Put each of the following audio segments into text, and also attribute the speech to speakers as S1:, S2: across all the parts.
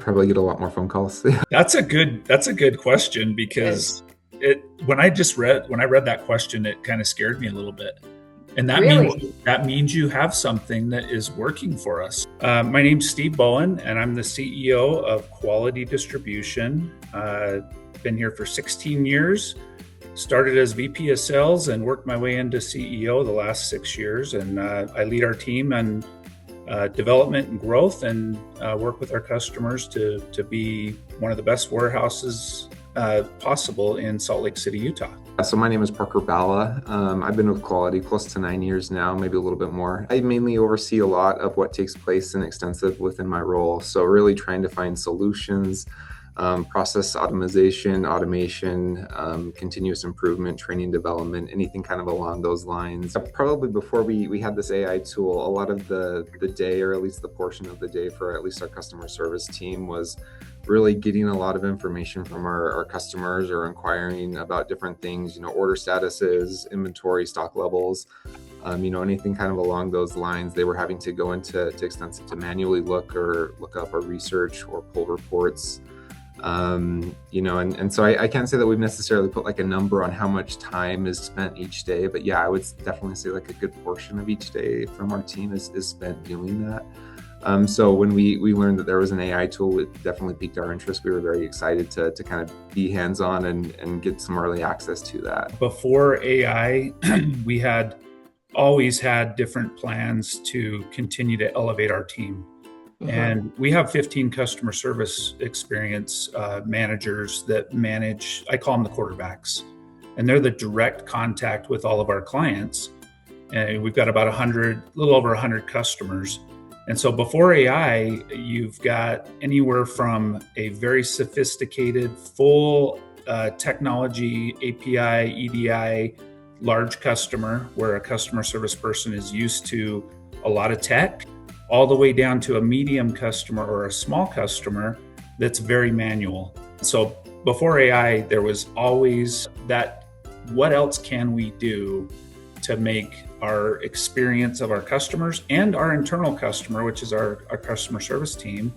S1: probably get a lot more phone calls.
S2: That's a good question, because when I read that question, it kind of scared me a little bit. And that means you have something that is working for us. My name's Steve Bowen, and I'm the CEO of Quality Distribution. Been here for 16 years. Started as VP of Sales and worked my way into CEO the last 6 years. And I lead our team on development and growth, and work with our customers to be one of the best warehouses possible in Salt Lake City, Utah.
S1: So my name is Parker Bala. I've been with Quality close to 9 years now, maybe a little bit more. I mainly oversee a lot of what takes place in Extensiv within my role. So really trying to find solutions, process optimization, automation, continuous improvement, training development, anything kind of along those lines. Probably before we had this AI tool, a lot of the day, or at least the portion of the day for at least our customer service team, was really getting a lot of information from our customers, or inquiring about different things, order statuses, inventory, stock levels, anything kind of along those lines. They were having to go into Extensiv to manually look up or research or pull reports. And so I can't say that we've necessarily put like a number on how much time is spent each day, but yeah, I would definitely say like a good portion of each day from our team is spent doing that. So when we learned that there was an AI tool, it definitely piqued our interest. We were very excited to kind of be hands-on and get some early access to that.
S2: Before AI, we had always had different plans to continue to elevate our team. And we have 15 customer service experience managers that manage, I call them the quarterbacks, and they're the direct contact with all of our clients. And we've got about a little over 100 customers. And so before AI, you've got anywhere from a very sophisticated, full technology, API, EDI, large customer, where a customer service person is used to a lot of tech, all the way down to a medium customer or a small customer that's very manual. So before AI, there was always that, what else can we do to make our experience of our customers and our internal customer, which is our customer service team,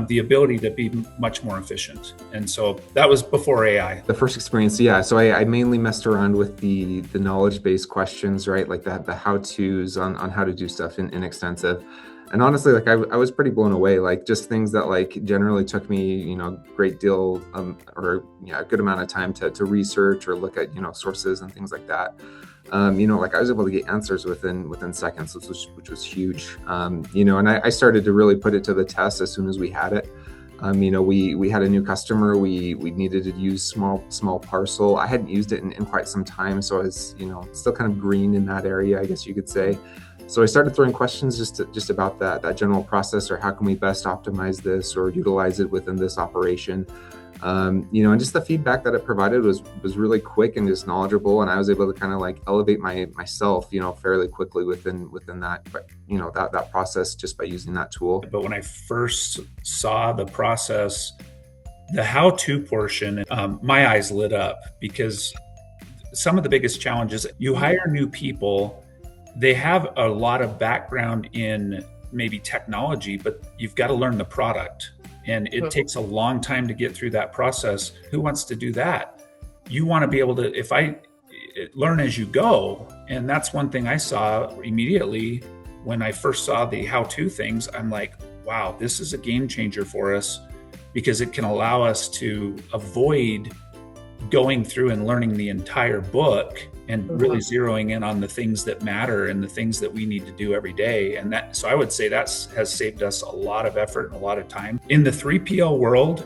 S2: the ability to be much more efficient. And so that was before AI.
S1: The first experience, yeah. So I mainly messed around with the knowledge-based questions, right? Like the how-tos on how to do stuff in Extensiv. And honestly, like I was pretty blown away, like just things that like generally took me, great deal or a good amount of time to research or look at, sources and things like that. Like I was able to get answers within seconds, which was huge. And I started to really put it to the test as soon as we had it. We had a new customer. We needed to use small parcel. I hadn't used it in quite some time, so I was still kind of green in that area, I guess you could say. So I started throwing questions just about that general process, or how can we best optimize this or utilize it within this operation. And just the feedback that it provided was really quick and just knowledgeable, and I was able to kind of like elevate myself, fairly quickly within that, that process just by using that tool.
S2: But when I first saw the process, the how-to portion, my eyes lit up, because some of the biggest challenges, you hire new people, they have a lot of background in maybe technology, but you've got to learn the product. And it takes a long time to get through that process. Who wants to do that? You want to be able to, learn as you go. And that's one thing I saw immediately when I first saw the how-to things. I'm like, wow, this is a game changer for us, because it can allow us to avoid going through and learning the entire book and really zeroing in on the things that matter and the things that we need to do every day. And so I would say that has saved us a lot of effort and a lot of time. In the 3PL world,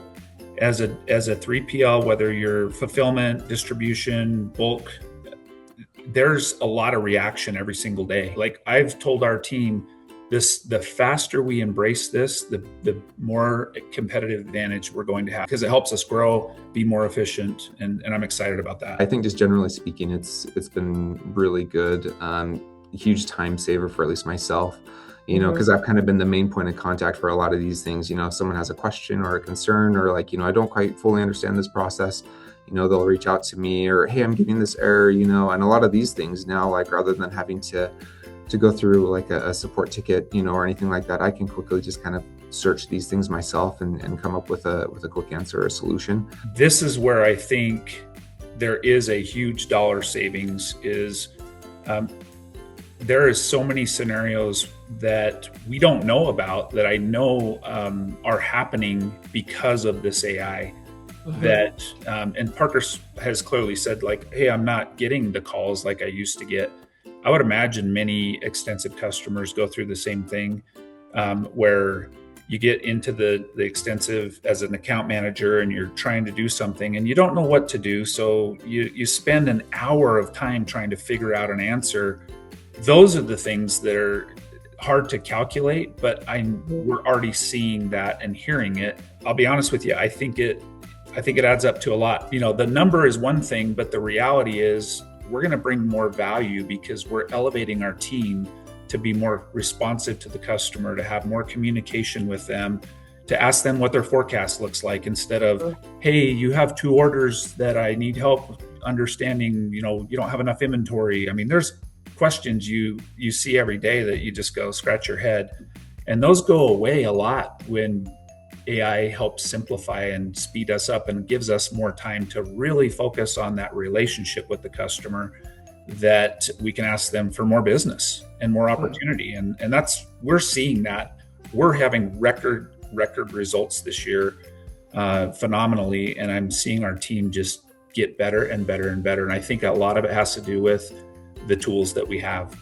S2: as a 3PL, whether you're fulfillment, distribution, bulk, there's a lot of reaction every single day. Like I've told our team, the faster we embrace this, the more competitive advantage we're going to have, because it helps us grow, be more efficient, and I'm excited about that.
S1: I think just generally speaking, it's been really good, huge time saver for at least myself, because I've kind of been the main point of contact for a lot of these things. If someone has a question or a concern, or like, I don't quite fully understand this process, they'll reach out to me, or, hey, I'm getting this error, and a lot of these things now, like rather than having to go through like a support ticket, or anything like that, I can quickly just kind of search these things myself and come up with a quick answer or a solution.
S2: This is where I think there is a huge dollar savings is there is so many scenarios that we don't know about that I know are happening because of this AI. That and Parker has clearly said, like, hey, I'm not getting the calls like I used to get. I would imagine many Extensiv customers go through the same thing, where you get into the Extensiv as an account manager and you're trying to do something and you don't know what to do. So you spend an hour of time trying to figure out an answer. Those are the things that are hard to calculate, but we're already seeing that and hearing it. I'll be honest with you. I think it adds up to a lot. You know, the number is one thing, but the reality is we're going to bring more value because we're elevating our team to be more responsive to the customer, to have more communication with them, to ask them what their forecast looks like instead of, hey, you have 2 orders that I need help understanding, you know, you don't have enough inventory. I mean, there's questions you see every day that you just go scratch your head. And those go away a lot when AI helps simplify and speed us up and gives us more time to really focus on that relationship with the customer, that we can ask them for more business and more opportunity. And that's, we're seeing that. We're having record results this year, phenomenally. And I'm seeing our team just get better and better and better. And I think a lot of it has to do with the tools that we have.